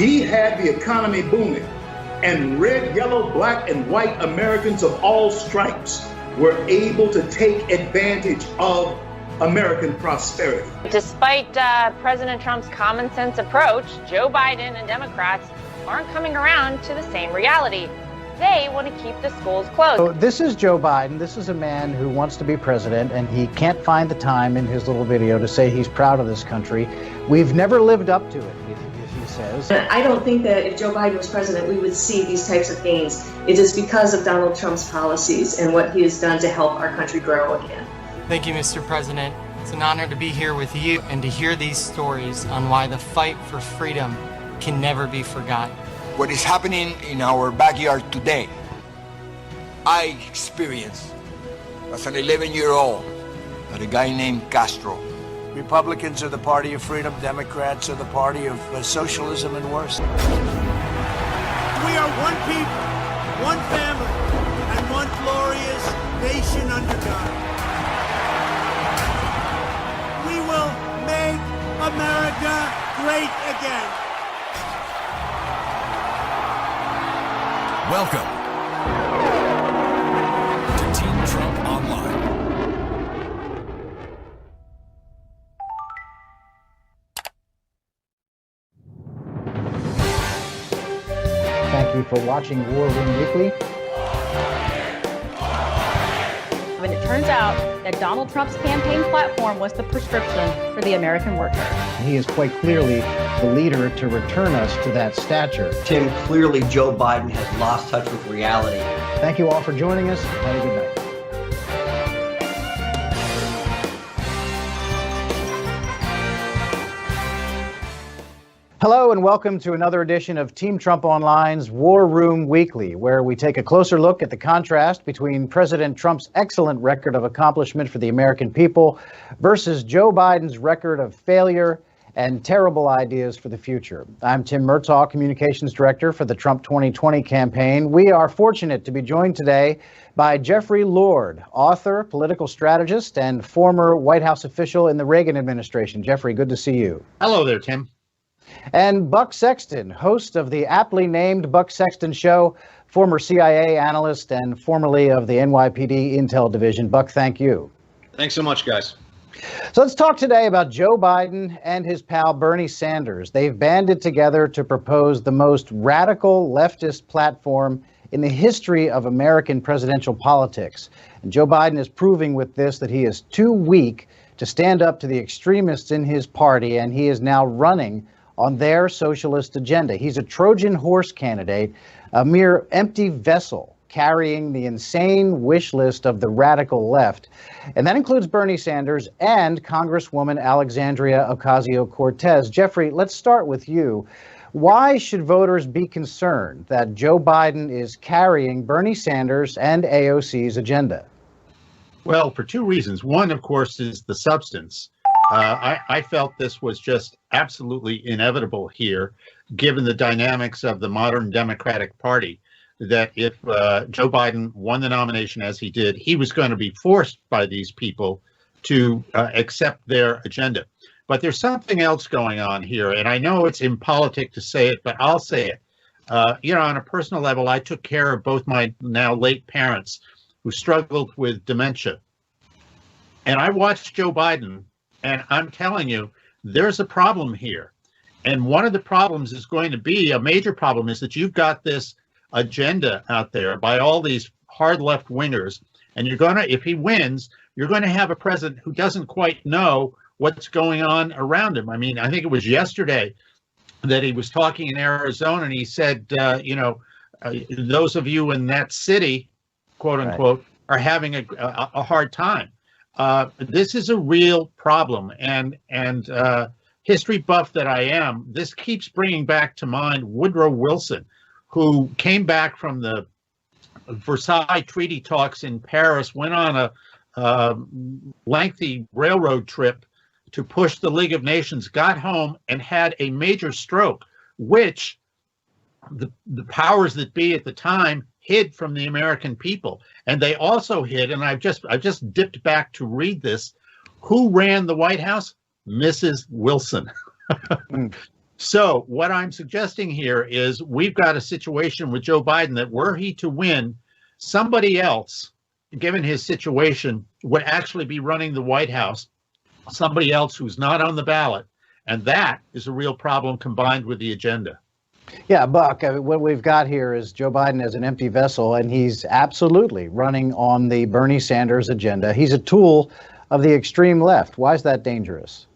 He had the economy booming, and red, yellow, black, and white Americans of all stripes were able to take advantage of American prosperity. Despite President Trump's common sense approach, Joe Biden and Democrats aren't coming around to the same reality. They want to keep the schools closed. So this is Joe Biden. This is a man who wants to be president, and he can't find the time in his little video to say he's proud of this country. We've never lived up to it, he says. I don't think that if Joe Biden was president, we would see these types of gains. It is because of Donald Trump's policies and what he has done to help our country grow again. Thank you, Mr. President. It's an honor to be here with you and to hear these stories on why the fight for freedom can never be forgotten. What is happening in our backyard today, I experienced as an 11-year-old at a guy named Castro. Republicans are the party of freedom, Democrats are the party of socialism and worse. We are one people, one family, and one glorious nation under God. We will make America great again. Welcome to Team Trump Online. Thank you for watching War Room Weekly. When it turns out that Donald Trump's campaign platform was the prescription for the American worker. He is quite clearly the leader to return us to that stature. Tim, clearly Joe Biden has lost touch with reality. Thank you all for joining us. Have a good night. Hello and welcome to another edition of Team Trump Online's War Room Weekly, where we take a closer look at the contrast between President Trump's excellent record of accomplishment for the American people versus Joe Biden's record of failure and terrible ideas for the future. I'm Tim Murtaugh, Communications Director for the Trump 2020 campaign. We are fortunate to be joined today by Jeffrey Lord, author, political strategist, and former White House official in the Reagan administration. Jeffrey, good to see you. Hello there, Tim. And Buck Sexton, host of the aptly named Buck Sexton Show, former CIA analyst and formerly of the NYPD Intel Division. Buck, thank you. Thanks so much, guys. So let's talk today about Joe Biden and his pal Bernie Sanders. They've banded together to propose the most radical leftist platform in the history of American presidential politics. And Joe Biden is proving with this that he is too weak to stand up to the extremists in his party, and he is now running on their socialist agenda. He's a Trojan horse candidate, a mere empty vessel carrying the insane wish list of the radical left. And that includes Bernie Sanders and Congresswoman Alexandria Ocasio-Cortez. Jeffrey, let's start with you. Why should voters be concerned that Joe Biden is carrying Bernie Sanders and AOC's agenda? Well, for two reasons. One, of course, is the substance. I felt this was just absolutely inevitable here, given the dynamics of the modern Democratic Party, that if Joe Biden won the nomination as he did, he was going to be forced by these people to accept their agenda. But there's something else going on here, and I know it's impolitic to say it, but I'll say it. On a personal level, I took care of both my now late parents who struggled with dementia. And I watched Joe Biden, and I'm telling you, there's a problem here. And one of the problems is going to be, a major problem is that you've got this agenda out there by all these hard left wingers. And you're going to, if he wins, you're going to have a president who doesn't quite know what's going on around him. I mean, I think it was yesterday that he was talking in Arizona and he said, those of you in that city, quote unquote, are having a hard time. This is a real problem, and history buff that I am, this keeps bringing back to mind Woodrow Wilson, who came back from the Versailles Treaty talks in Paris, went on a lengthy railroad trip to push the League of Nations, got home and had a major stroke, which the powers that be at the time hid from the American people. And they also hid, and I've just dipped back to read this, who ran the White House? Mrs. Wilson. So what I'm suggesting here is we've got a situation with Joe Biden that were he to win, somebody else, given his situation, would actually be running the White House, somebody else who's not on the ballot. And that is a real problem combined with the agenda. Yeah, Buck, what we've got here is Joe Biden as an empty vessel, and he's absolutely running on the Bernie Sanders agenda. He's a tool of the extreme left. Why is that dangerous?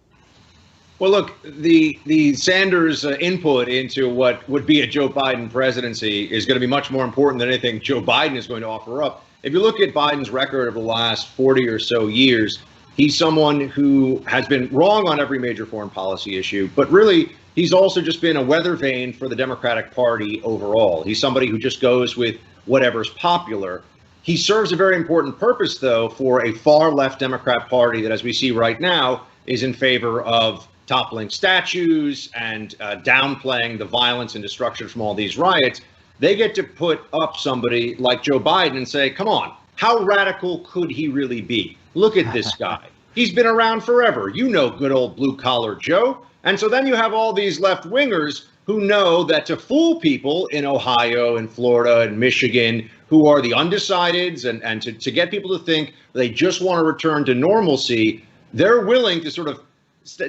Well, look, the Sanders input into what would be a Joe Biden presidency is going to be much more important than anything Joe Biden is going to offer up. If you look at Biden's record of the last 40 or so years, he's someone who has been wrong on every major foreign policy issue, but really he's also just been a weather vane for the Democratic Party overall. He's somebody who just goes with whatever's popular. He serves a very important purpose, though, for a far left Democrat Party that, as we see right now, is in favor of toppling statues and downplaying the violence and destruction from all these riots. They get to put up somebody like Joe Biden and say, come on, how radical could he really be? Look at this guy. He's been around forever. You know, good old blue collar Joe. And so then you have all these left wingers who know that to fool people in Ohio and Florida and Michigan who are the undecideds and to get people to think they just want to return to normalcy, they're willing to sort of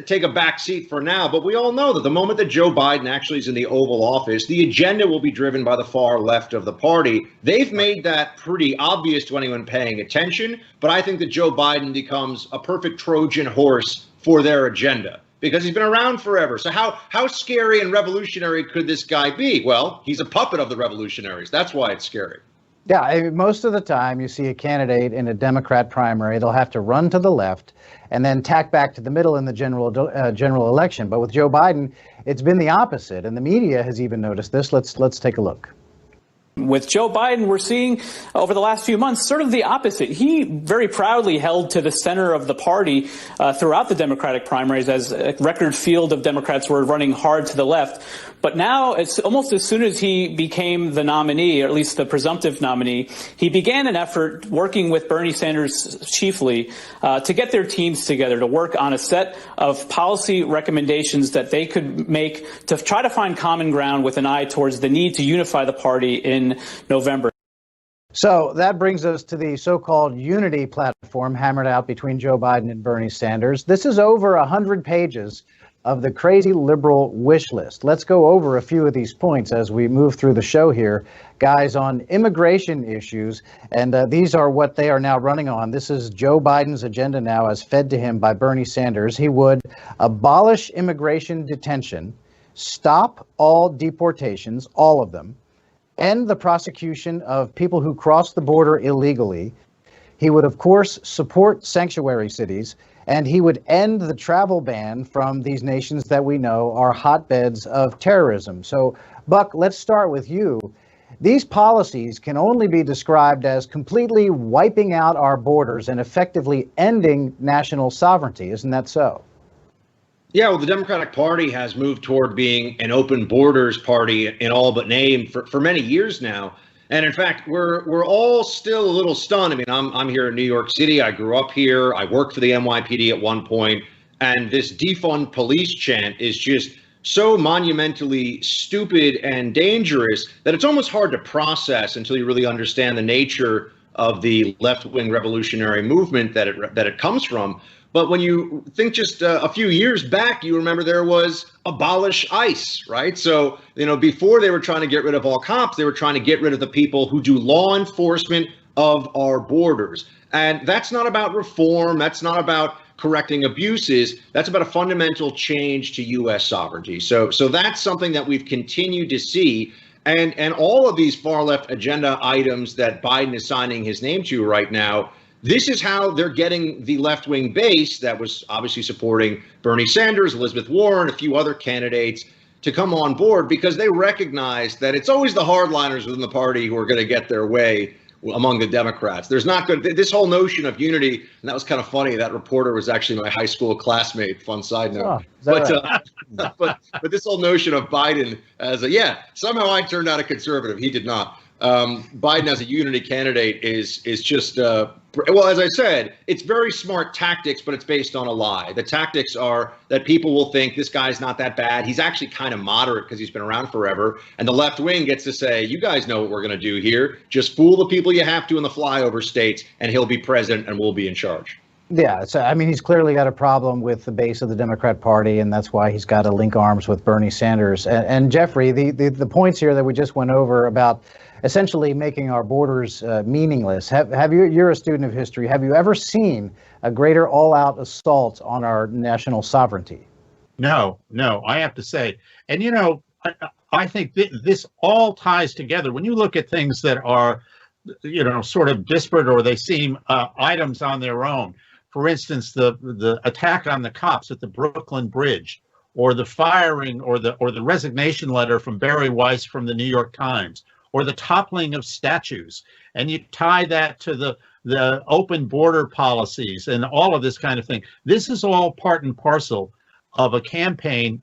take a back seat for now. But we all know that the moment that Joe Biden actually is in the Oval Office, the agenda will be driven by the far left of the party. They've made that pretty obvious to anyone paying attention. But I think that Joe Biden becomes a perfect Trojan horse for their agenda because he's been around forever. So how scary and revolutionary could this guy be? Well, he's a puppet of the revolutionaries. That's why it's scary. Yeah, I mean, most of the time you see a candidate in a Democrat primary, they'll have to run to the left and then tack back to the middle in the general election. But with Joe Biden, it's been the opposite, and the media has even noticed this. Let's take a look. With Joe Biden, we're seeing over the last few months sort of the opposite. He very proudly held to the center of the party throughout the Democratic primaries as a record field of Democrats were running hard to the left. But now, it's almost as soon as he became the nominee, or at least the presumptive nominee, he began an effort working with Bernie Sanders chiefly to get their teams together to work on a set of policy recommendations that they could make to try to find common ground with an eye towards the need to unify the party in November. So that brings us to the so-called unity platform hammered out between Joe Biden and Bernie Sanders. This is over 100 pages of the crazy liberal wish list. Let's go over a few of these points as we move through the show here, guys, on immigration issues. And these are what they are now running on. This is Joe Biden's agenda now as fed to him by Bernie Sanders. He would abolish immigration detention, stop all deportations, all of them, end the prosecution of people who cross the border illegally. He would, of course, support sanctuary cities, and he would end the travel ban from these nations that we know are hotbeds of terrorism. So, Buck, let's start with you. These policies can only be described as completely wiping out our borders and effectively ending national sovereignty. Isn't that so? Yeah, well, the Democratic Party has moved toward being an open borders party in all but name for many years now. And in fact, we're all still a little stunned. I mean, I'm here in New York City. I grew up here. I worked for the NYPD at one point. And this defund police chant is just so monumentally stupid and dangerous that it's almost hard to process until you really understand the nature of the left-wing revolutionary movement that it comes from. But when you think just a few years back, you remember there was abolish ICE, right? So, before they were trying to get rid of all cops, they were trying to get rid of the people who do law enforcement of our borders. And that's not about reform. That's not about correcting abuses. That's about a fundamental change to U.S. sovereignty. So that's something that we've continued to see. And all of these far left agenda items that Biden is signing his name to right now, this is how they're getting the left-wing base that was obviously supporting Bernie Sanders, Elizabeth Warren, a few other candidates to come on board because they recognize that it's always the hardliners within the party who are going to get their way among the Democrats. There's not going to this whole notion of unity. And that was kind of funny. That reporter was actually my high school classmate. Fun side note. But this whole notion of Biden as somehow I turned out a conservative. He did not. Biden as a unity candidate is just well, as I said, it's very smart tactics, but it's based on a lie. The tactics are that people will think this guy's not that bad. He's actually kind of moderate because he's been around forever. And the left wing gets to say, you guys know what we're going to do here. Just fool the people you have to in the flyover states, and he'll be president and we'll be in charge. Yeah, so I mean, he's clearly got a problem with the base of the Democrat Party, and that's why he's got to link arms with Bernie Sanders. And Jeffrey, the points here that we just went over about essentially making our borders meaningless. Have you? You're a student of history. Have you ever seen a greater all-out assault on our national sovereignty? No, I have to say, and you know, I think this all ties together. When you look at things that are, you know, sort of disparate or they seem items on their own. For instance, the attack on the cops at the Brooklyn Bridge, or the firing, or the resignation letter from Barry Weiss from the New York Times, or the toppling of statues, and you tie that to the open border policies and all of this kind of thing. This is all part and parcel of a campaign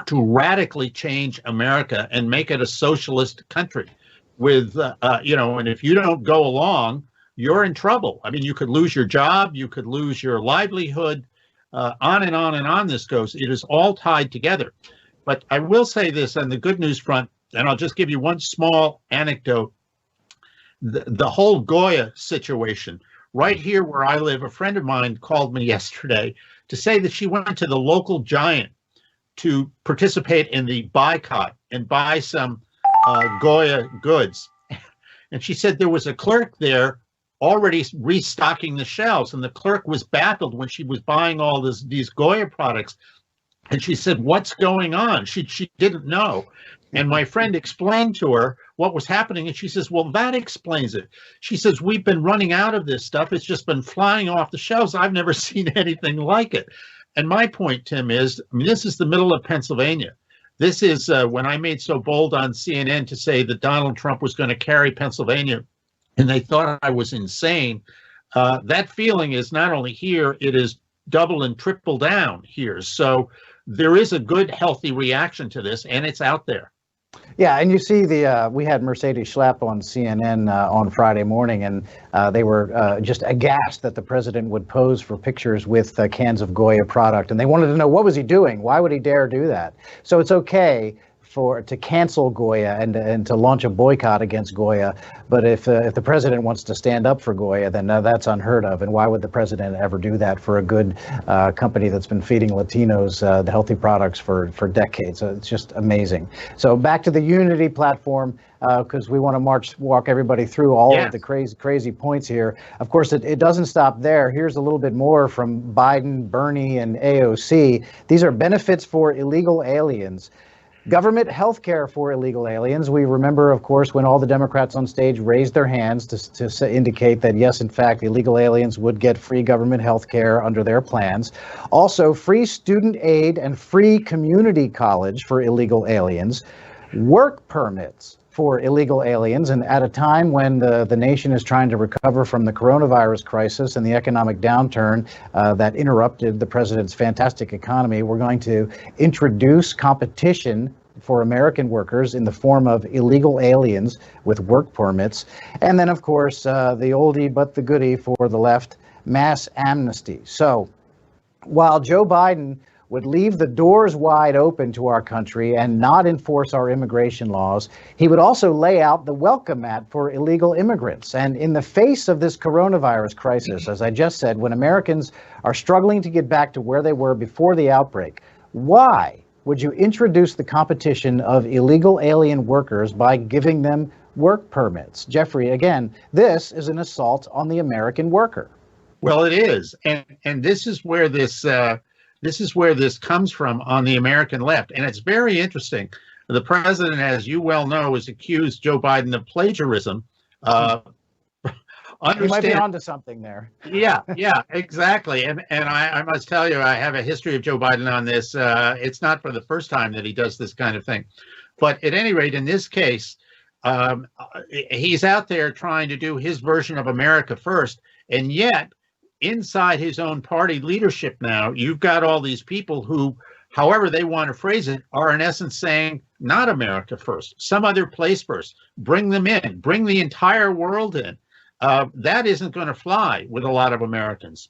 to radically change America and make it a socialist country. With you know, and if you don't go along, you're in trouble. I mean, you could lose your job, you could lose your livelihood, on and on and on this goes. It is all tied together. But I will say this on the good news front, and I'll just give you one small anecdote. The whole Goya situation, right here where I live, a friend of mine called me yesterday to say that she went to the local Giant to participate in the boycott and buy some Goya goods. And she said there was a clerk there already restocking the shelves, and the clerk was baffled when she was buying all these Goya products. And she said, what's going on? She didn't know. And my friend explained to her what was happening, and she says, well, that explains it. She says, we've been running out of this stuff. It's just been flying off the shelves. I've never seen anything like it. And my point, Tim, is, I mean, this is the middle of Pennsylvania. This is when I made so bold on CNN to say that Donald Trump was going to carry Pennsylvania, and they thought I was insane. That feeling is not only here, it is double and triple down here. So there is a good, healthy reaction to this, and it's out there. Yeah, and you see we had Mercedes Schlapp on CNN on Friday morning, and they were just aghast that the president would pose for pictures with cans of Goya product, and they wanted to know, what was he doing? Why would he dare do that? So it's okay to cancel Goya and to launch a boycott against Goya, but if the president wants to stand up for Goya, then that's unheard of. And why would the president ever do that for a good company that's been feeding Latinos the healthy products for decades? So it's just amazing. So back to the Unity platform, because we want to walk everybody through all of the crazy points here. Of course, it doesn't stop there. Here's a little bit more from Biden, Bernie, and AOC. These are benefits for illegal aliens. Government health care for illegal aliens. We remember, of course, when all the Democrats on stage raised their hands to indicate that, yes, in fact, illegal aliens would get free government health care under their plans. Also, free student aid and free community college for illegal aliens. Work permits for illegal aliens. And at a time when the nation is trying to recover from the coronavirus crisis and the economic downturn that interrupted the president's fantastic economy, we're going to introduce competition for American workers in the form of illegal aliens with work permits. And then, of course, the oldie but the goodie for the left, mass amnesty. So while Joe Biden would leave the doors wide open to our country and not enforce our immigration laws, he would also lay out the welcome mat for illegal immigrants. And in the face of this coronavirus crisis, as I just said, when Americans are struggling to get back to where they were before the outbreak, why would you introduce the competition of illegal alien workers by giving them work permits? Jeffrey, again, this is an assault on the American worker. Well, it is. And this is where this comes from on the American left. And it's very interesting. The president, as you well know, has accused Joe Biden of plagiarism. He might be onto something there. Yeah, exactly. And I must tell you, I have a history of Joe Biden on this. It's not for the first time that he does this kind of thing. But at any rate, in this case, he's out there trying to do his version of America first. And yet, inside his own party leadership now, you've got all these people who, however they want to phrase it, are in essence saying, not America first, some other place first. Bring them in, bring the entire world in. That isn't going to fly with a lot of Americans.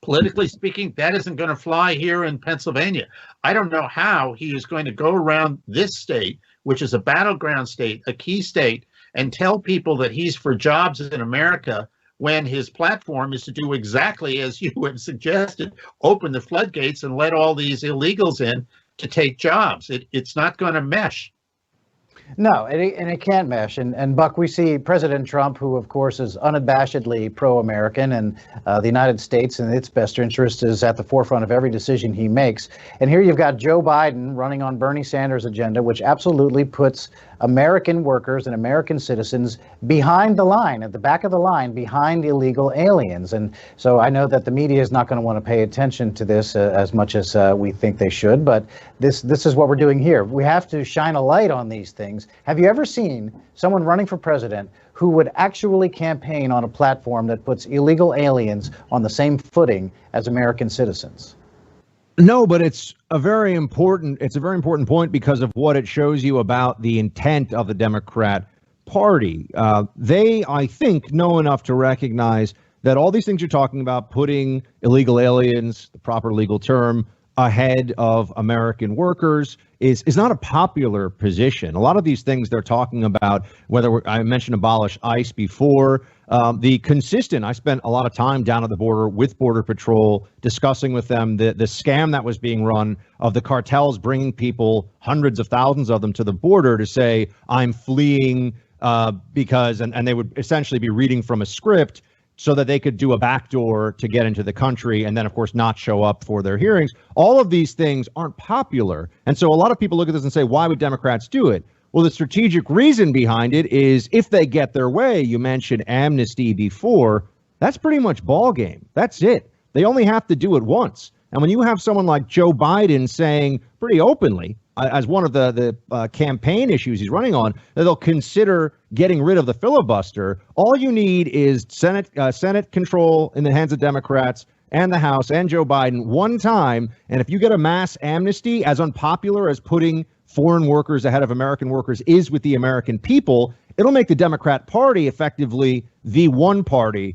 Politically speaking, that isn't going to fly here in Pennsylvania. I don't know how he is going to go around this state, which is a battleground state, a key state, and tell people that he's for jobs in America when his platform is to do exactly as you have suggested, open the floodgates and let all these illegals in to take jobs. It's not going to mesh. No, and it can't mesh. And Buck, we see President Trump, who, of course, is unabashedly pro-American, and the United States and its best interest is at the forefront of every decision he makes. And here you've got Joe Biden running on Bernie Sanders' agenda, which absolutely puts American workers and American citizens behind the line, at the back of the line, behind illegal aliens. And so I know that the media is not going to want to pay attention to this as much as we think they should, but this is what we're doing here. We have to shine a light on these things. Have you ever seen someone running for president who would actually campaign on a platform that puts illegal aliens on the same footing as American citizens? No, but it's a very important point because of what it shows you about the intent of the Democrat Party. They, I think, know enough to recognize that all these things you're talking about, putting illegal aliens, the proper legal term, ahead of American workers, is not a popular position. A lot of these things they're talking about, I mentioned abolish ICE before, I spent a lot of time down at the border with Border Patrol discussing with them the scam that was being run of the cartels bringing people, hundreds of thousands of them, to the border to say, I'm fleeing because, and they would essentially be reading from a script so that they could do a backdoor to get into the country and then, of course, not show up for their hearings. All of these things aren't popular. And so a lot of people look at this and say, why would Democrats do it? Well, the strategic reason behind it is if they get their way, you mentioned amnesty before, that's pretty much ball game. That's it. They only have to do it once. And when you have someone like Joe Biden saying pretty openly, as one of the campaign issues he's running on, that they'll consider getting rid of the filibuster, all you need is Senate control in the hands of Democrats and the House and Joe Biden one time. And if you get a mass amnesty, as unpopular as putting foreign workers ahead of American workers is with the American people, it'll make the Democrat Party effectively the one party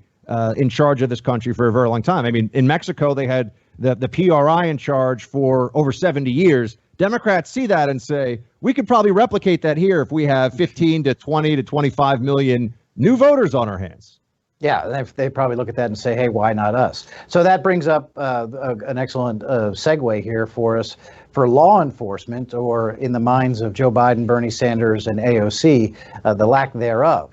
in charge of this country for a very long time. I mean, in Mexico, they had the PRI in charge for over 70 years. Democrats see that and say, we could probably replicate that here if we have 15 to 20 to 25 million new voters on our hands. Yeah, they probably look at that and say, hey, why not us? So that brings up an excellent segue here for us for law enforcement, or in the minds of Joe Biden, Bernie Sanders, and AOC, the lack thereof.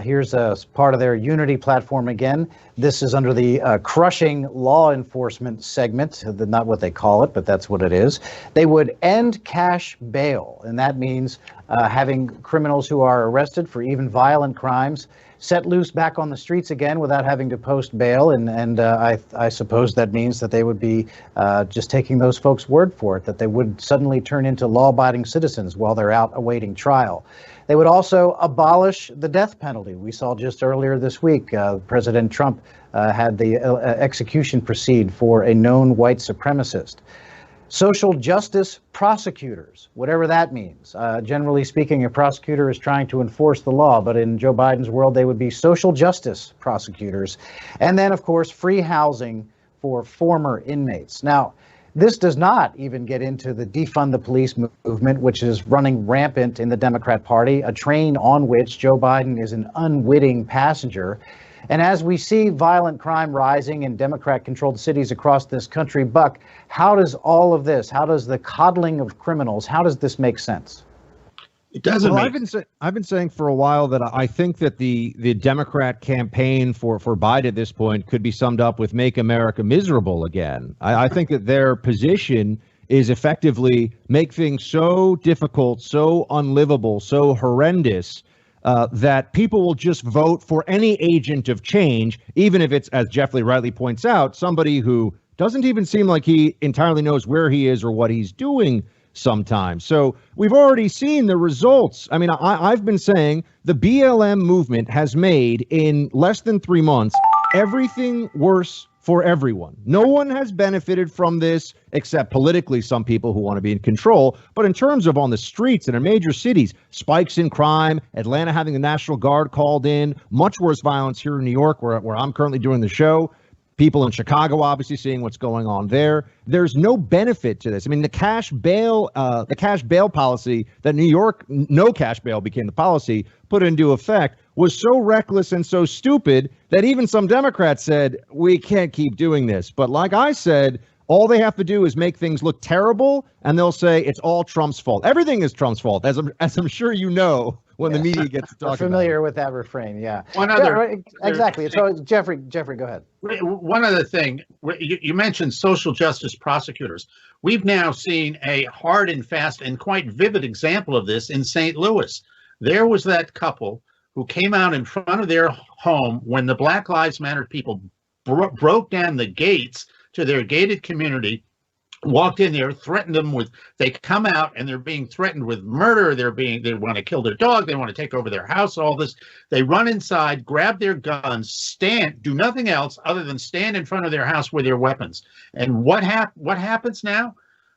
Here's a part of their unity platform again. This is under the crushing law enforcement segment, not what they call it, but that's what it is. They would end cash bail, and that means having criminals who are arrested for even violent crimes set loose back on the streets again without having to post bail. And I suppose that means that they would be just taking those folks' word for it, that they would suddenly turn into law-abiding citizens while they're out awaiting trial. They would also abolish the death penalty. We saw just earlier this week, President Trump had the execution proceed for a known white supremacist. Social justice prosecutors, whatever that means. Generally speaking, a prosecutor is trying to enforce the law, but in Joe Biden's world, they would be social justice prosecutors. And then, of course, free housing for former inmates. Now, this does not even get into the defund the police movement, which is running rampant in the Democrat Party, a train on which Joe Biden is an unwitting passenger. And as we see violent crime rising in Democrat-controlled cities across this country, Buck, how does all of this, how does the coddling of criminals, how does this make sense? It doesn't. Well, I've been saying for a while that I think that the Democrat campaign for Biden at this point could be summed up with "Make America Miserable Again." I think that their position is effectively make things so difficult, so unlivable, so horrendous that people will just vote for any agent of change, even if it's, as Jeffrey rightly points out, somebody who doesn't even seem like he entirely knows where he is or what he's doing sometimes. So we've already seen the results. I mean, I've been saying the BLM movement has made in less than 3 months everything worse for everyone. No one has benefited from this except politically some people who want to be in control. But in terms of on the streets and in major cities, spikes in crime, Atlanta having the National Guard called in, much worse violence here in New York where I'm currently doing the show. People in Chicago obviously seeing what's going on there. There's no benefit to this. I mean, the cash bail policy that New York, no cash bail became the policy, put into effect was so reckless and so stupid that even some Democrats said, we can't keep doing this. But like I said, all they have to do is make things look terrible, and they'll say it's all Trump's fault. Everything is Trump's fault, as I'm sure you know when the media gets to talk about it. Familiar with that refrain, yeah. Exactly. So Jeffrey, go ahead. One other thing, you mentioned social justice prosecutors. We've now seen a hard and fast and quite vivid example of this in St. Louis. There was that couple who came out in front of their home when the Black Lives Matter people broke down the gates to their gated community, walked in there, threatened them with, they come out and they're being threatened with murder. They want to kill their dog. They want to take over their house, all this. They run inside, grab their guns, do nothing else other than stand in front of their house with their weapons. And what happens now?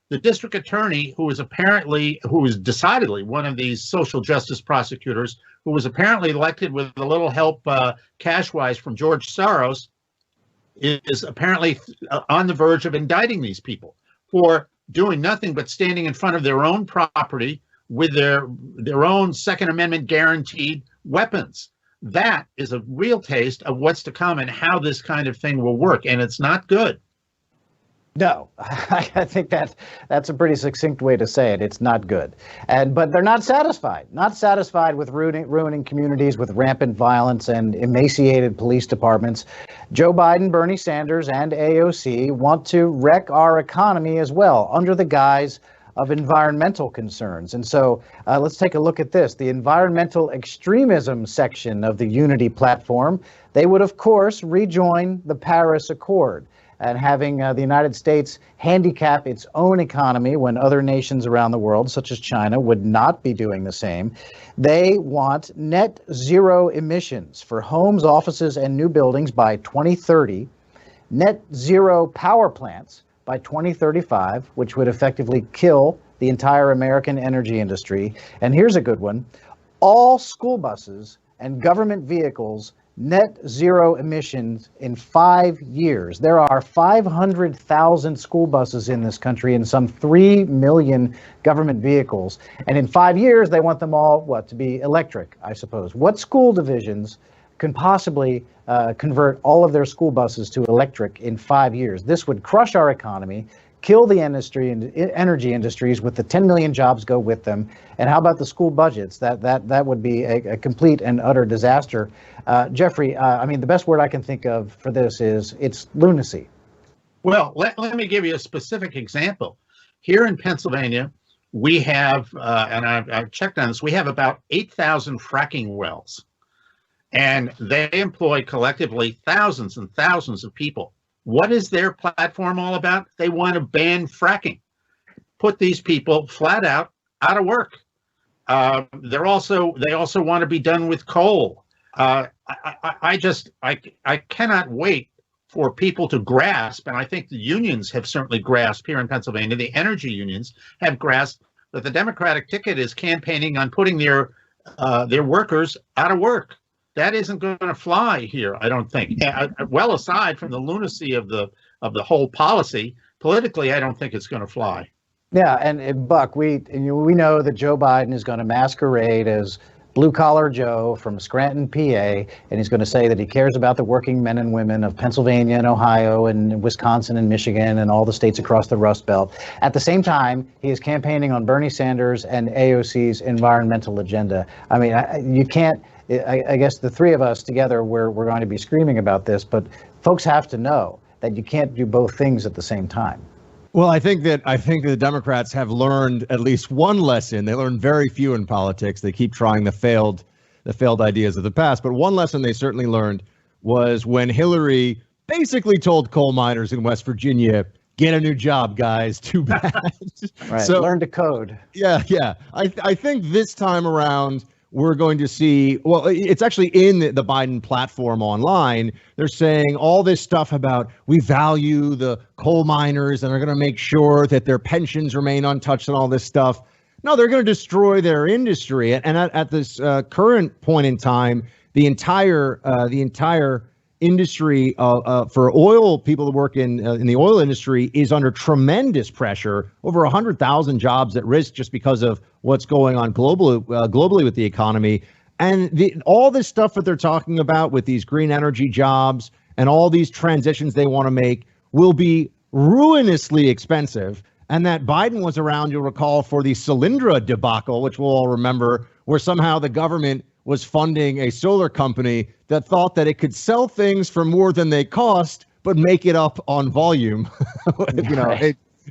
The district attorney, who is decidedly one of these social justice prosecutors, who was apparently elected with a little help cash-wise from George Soros, is apparently on the verge of indicting these people for doing nothing but standing in front of their own property with their own Second Amendment guaranteed weapons. That is a real taste of what's to come and how this kind of thing will work, and it's not good. No, I think that's a pretty succinct way to say it. It's not good. But they're not satisfied with ruining communities with rampant violence and emaciated police departments. Joe Biden, Bernie Sanders, and AOC want to wreck our economy as well under the guise of environmental concerns. And so let's take a look at this. The environmental extremism section of the Unity platform, they would, of course, rejoin the Paris Accord. And having the United States handicap its own economy when other nations around the world, such as China, would not be doing the same. They want net zero emissions for homes, offices, and new buildings by 2030, net zero power plants by 2035, which would effectively kill the entire American energy industry. And here's a good one. All school buses and government vehicles net zero emissions in 5 years. There are 500,000 school buses in this country and some 3 million government vehicles. And in 5 years, they want them all, to be electric, I suppose. What school divisions can possibly convert all of their school buses to electric in 5 years? This would crush our economy, kill the industry and energy industries with the 10 million jobs go with them. And how about the school budgets? That would be a complete and utter disaster. Jeffrey, I mean, the best word I can think of for this is it's lunacy. Well, let me give you a specific example. Here in Pennsylvania, we have, and I've checked on this, we have about 8,000 fracking wells. And they employ collectively thousands and thousands of people. What is their platform all about? They want to ban fracking, put these people flat out of work. They also want to be done with coal. I cannot wait for people to grasp, and I think the unions have certainly grasped here in Pennsylvania, the energy unions have grasped that the Democratic ticket is campaigning on putting their workers out of work. That isn't going to fly here, I don't think. Well, aside from the lunacy of the whole policy, politically, I don't think it's going to fly. Yeah, and Buck, we know that Joe Biden is going to masquerade as blue-collar Joe from Scranton, PA, and he's going to say that he cares about the working men and women of Pennsylvania and Ohio and Wisconsin and Michigan and all the states across the Rust Belt. At the same time, he is campaigning on Bernie Sanders and AOC's environmental agenda. I mean, you can't. I guess the three of us together, we're going to be screaming about this, but folks have to know that you can't do both things at the same time. Well, I think the Democrats have learned at least one lesson. They learned very few in politics. They keep trying the failed ideas of the past. But one lesson they certainly learned was when Hillary basically told coal miners in West Virginia, get a new job, guys. Too bad. Right. So learn to code. Yeah. I think this time around, we're going to see, well, it's actually in the Biden platform online. They're saying all this stuff about we value the coal miners and are going to make sure that their pensions remain untouched and all this stuff. No, they're going to destroy their industry. And at this current point in time, the entire industry for oil people that work in the oil industry is under tremendous pressure. Over 100,000 jobs at risk just because of what's going on globally with the economy. And all this stuff that they're talking about with these green energy jobs and all these transitions they want to make will be ruinously expensive. And that Biden was around, you'll recall, for the Solyndra debacle, which we'll all remember, where somehow the government was funding a solar company that thought that it could sell things for more than they cost, but make it up on volume.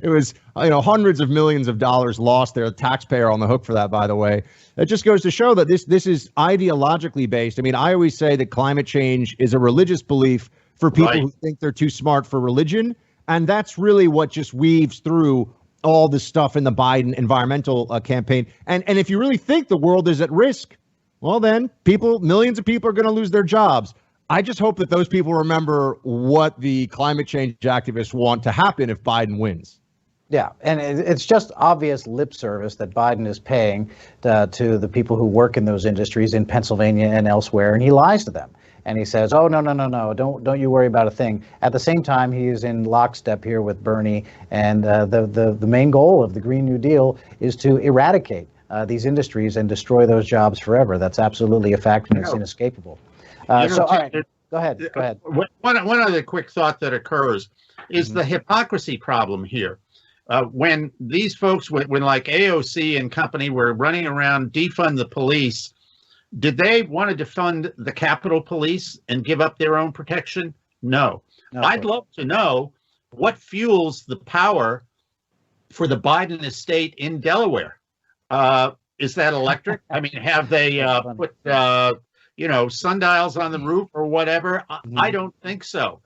It was, hundreds of millions of dollars lost there. The taxpayer on the hook for that, by the way. It just goes to show that this is ideologically based. I mean, I always say that climate change is a religious belief for people who think they're too smart for religion. And that's really what just weaves through all the stuff in the Biden environmental campaign. And if you really think the world is at risk, well, then millions of people are going to lose their jobs. I just hope that those people remember what the climate change activists want to happen if Biden wins. Yeah, and it's just obvious lip service that Biden is paying to the people who work in those industries in Pennsylvania and elsewhere, and he lies to them. And he says, oh, no, don't you worry about a thing. At the same time, he is in lockstep here with Bernie, and the main goal of the Green New Deal is to eradicate these industries and destroy those jobs forever. That's absolutely a fact, and it's inescapable. All right, go ahead. One other quick thought that occurs is the hypocrisy problem here. When these folks, when like AOC and company were running around defund the police, did they want to defund the Capitol Police and give up their own protection? No. I'd love to know what fuels the power for the Biden estate in Delaware. Is that electric? I mean, have they put, sundials on the roof or whatever? I don't think so.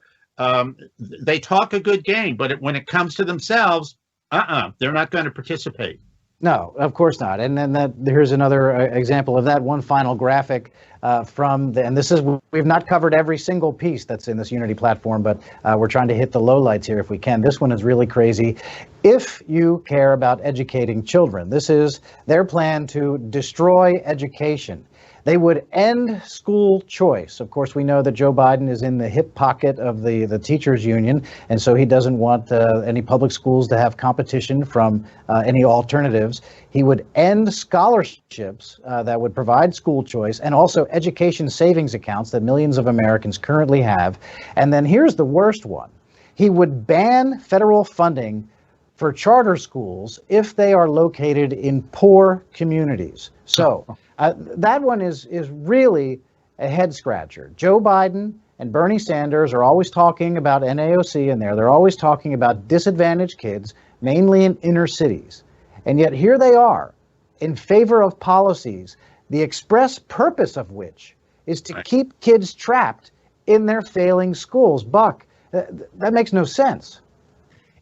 They talk a good game, but when it comes to themselves, they're not going to participate. No, of course not. And then here's another example of that. One final graphic and this is, we've not covered every single piece that's in this Unity platform, but we're trying to hit the lowlights here if we can. This one is really crazy. If you care about educating children, this is their plan to destroy education. They would end school choice. Of course, we know that Joe Biden is in the hip pocket of the teachers union, and so he doesn't want any public schools to have competition from any alternatives. He would end scholarships that would provide school choice and also education savings accounts that millions of Americans currently have. And then here's the worst one. He would ban federal funding for charter schools if they are located in poor communities. So that one is really a head scratcher. Joe Biden and Bernie Sanders are always talking about NAOC in there. They're always talking about disadvantaged kids, mainly in inner cities. And yet here they are in favor of policies, the express purpose of which is to keep kids trapped in their failing schools. Buck, that makes no sense.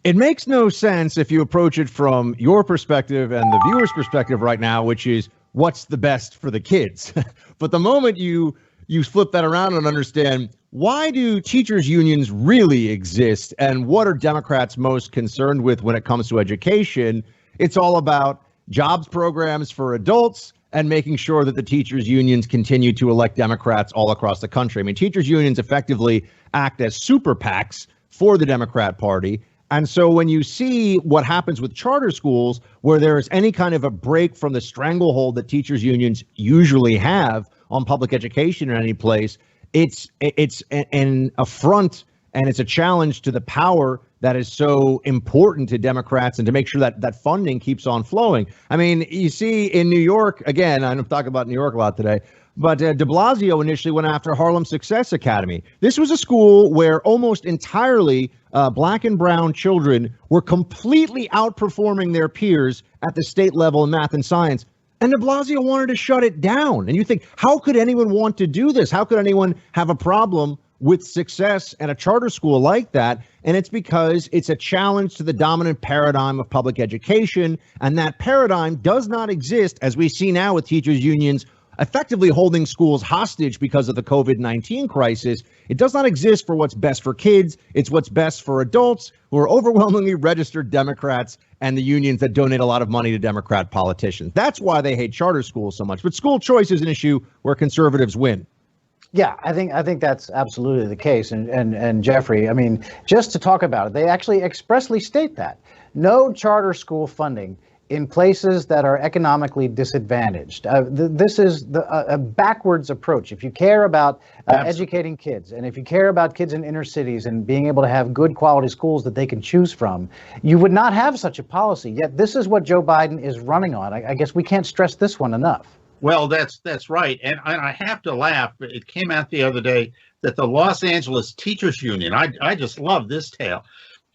It makes no sense if you approach it from your perspective and the viewer's perspective right now, which is what's the best for the kids. But the moment you flip that around and understand, why do teachers unions really exist and what are Democrats most concerned with when it comes to education? It's all about jobs programs for adults and making sure that the teachers unions continue to elect Democrats all across the country. I mean, teachers unions effectively act as super PACs for the Democrat Party. And so when you see what happens with charter schools, where there is any kind of a break from the stranglehold that teachers unions usually have on public education in any place, it's an affront and it's a challenge to the power that is so important to Democrats and to make sure that that funding keeps on flowing. I mean, you see in New York, again, I'm talking about New York a lot today, but de Blasio initially went after Harlem Success Academy. This was a school where almost entirely black and brown children were completely outperforming their peers at the state level in math and science. And de Blasio wanted to shut it down. And you think, how could anyone want to do this? How could anyone have a problem with success at a charter school like that? And it's because it's a challenge to the dominant paradigm of public education. And that paradigm does not exist, as we see now with teachers unions, effectively holding schools hostage because of the COVID-19 crisis. It does not exist for what's best for kids. It's what's best for adults who are overwhelmingly registered Democrats and the unions that donate a lot of money to Democrat politicians. That's why they hate charter schools so much. But school choice is an issue where conservatives win. Yeah, I think that's absolutely the case. And Jeffrey, I mean, just to talk about it, they actually expressly state that no charter school funding in places that are economically disadvantaged. This is a backwards approach. If you care about educating kids, and if you care about kids in inner cities and being able to have good quality schools that they can choose from, you would not have such a policy. Yet this is what Joe Biden is running on. I guess we can't stress this one enough. Well, that's right. And I have to laugh. It came out the other day that the Los Angeles Teachers Union, I just love this tale,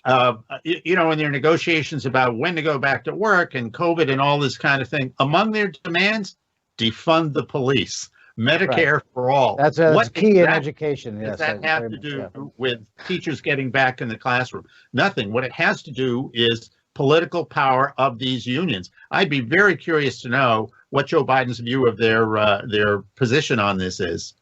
in their negotiations about when to go back to work and COVID and all this kind of thing, among their demands, defund the police, Medicare for all. That's what key in education. Does that have to do with teachers getting back in the classroom? Nothing. What it has to do is political power of these unions. I'd be very curious to know what Joe Biden's view of their position on this is.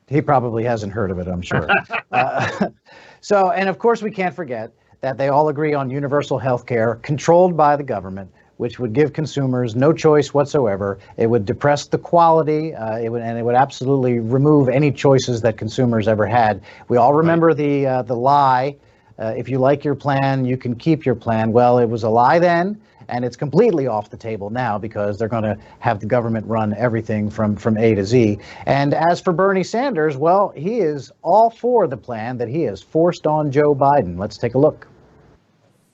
He probably hasn't heard of it, I'm sure. And of course, we can't forget that they all agree on universal health care controlled by the government, which would give consumers no choice whatsoever. It would depress the quality. It would absolutely remove any choices that consumers ever had. We all remember the lie. If you like your plan, you can keep your plan. Well, it was a lie then, and it's completely off the table now because they're going to have the government run everything from A to Z. And as for Bernie Sanders, well, he is all for the plan that he has forced on Joe Biden. Let's take a look.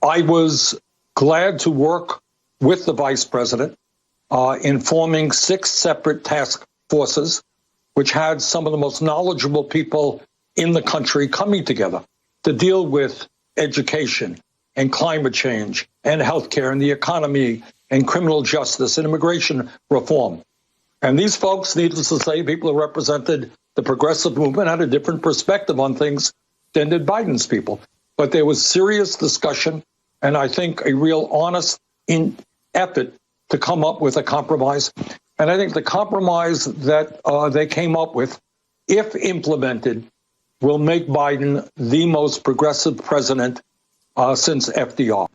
I was glad to work with the vice president in forming 6 separate task forces, which had some of the most knowledgeable people in the country coming together to deal with education and climate change and healthcare and the economy and criminal justice and immigration reform. And these folks, needless to say, people who represented the progressive movement had a different perspective on things than did Biden's people. But there was serious discussion and I think a real honest effort to come up with a compromise. And I think the compromise that they came up with, if implemented, will make Biden the most progressive president since FDR.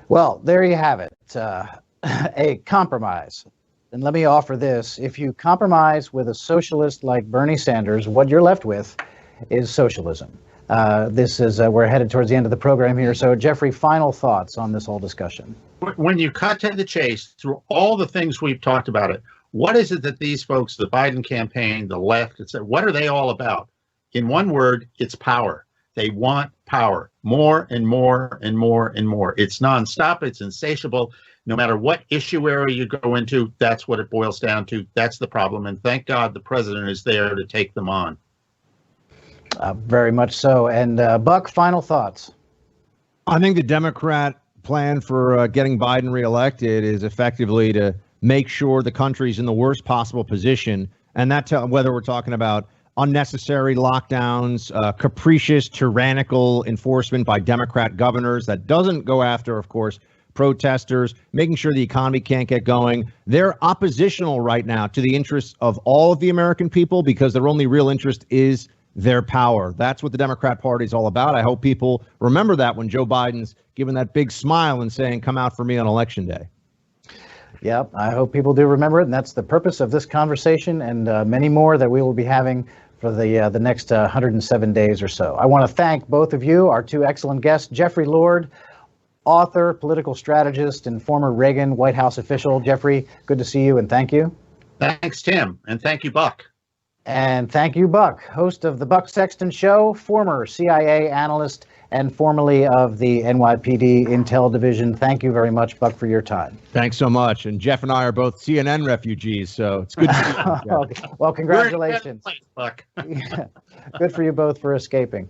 Well, there you have it, a compromise. And let me offer this. If you compromise with a socialist like Bernie Sanders, what you're left with is socialism. This is we're headed towards the end of the program here. So, Jeffrey, final thoughts on this whole discussion. When you cut to the chase through all the things we've talked about it, what is it that these folks, the Biden campaign, the left, what are they all about? In one word, it's power. They want power, more and more and more and more. It's nonstop. It's insatiable. No matter what issue area you go into, that's what it boils down to. That's the problem. And thank God the president is there to take them on. Very much so. And Buck, final thoughts. I think the Democrat plan for getting Biden reelected is effectively to make sure the country's in the worst possible position. And that whether we're talking about unnecessary lockdowns, capricious, tyrannical enforcement by Democrat governors that doesn't go after, of course, protesters, making sure the economy can't get going. They're oppositional right now to the interests of all of the American people because their only real interest is their power. That's what the Democrat Party is all about. I hope people remember that when Joe Biden's giving that big smile and saying, come out for me on Election Day. Yep, I hope people do remember it. And that's the purpose of this conversation and many more that we will be having for the next 107 days or so. I want to thank both of you, our two excellent guests, Jeffrey Lord, author, political strategist, and former Reagan White House official. Jeffrey, good to see you and thank you. Thanks, Tim. And thank you, Buck. And thank you, Buck, host of the Buck Sexton Show, former CIA analyst and formerly of the NYPD Intel Division. Thank you very much, Buck, for your time. Thanks so much. And Jeff and I are both CNN refugees, so it's good to see you. Okay. Well, congratulations. Place, Buck. Good for you both for escaping.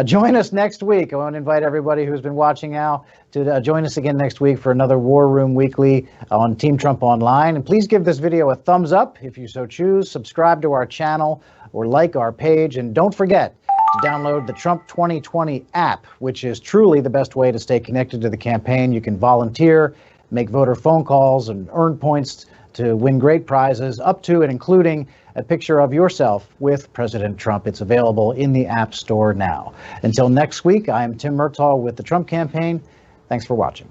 Join us next week. I want to invite everybody who's been watching now to join us again next week for another War Room Weekly on Team Trump Online. And please give this video a thumbs up if you so choose. Subscribe to our channel or like our page. And don't forget to download the Trump 2020 app, which is truly the best way to stay connected to the campaign. You can volunteer, make voter phone calls, and earn points to win great prizes, up to and including a picture of yourself with President Trump. It's available in the App Store now. Until next week, I am Tim Murtaugh with the Trump Campaign. Thanks for watching.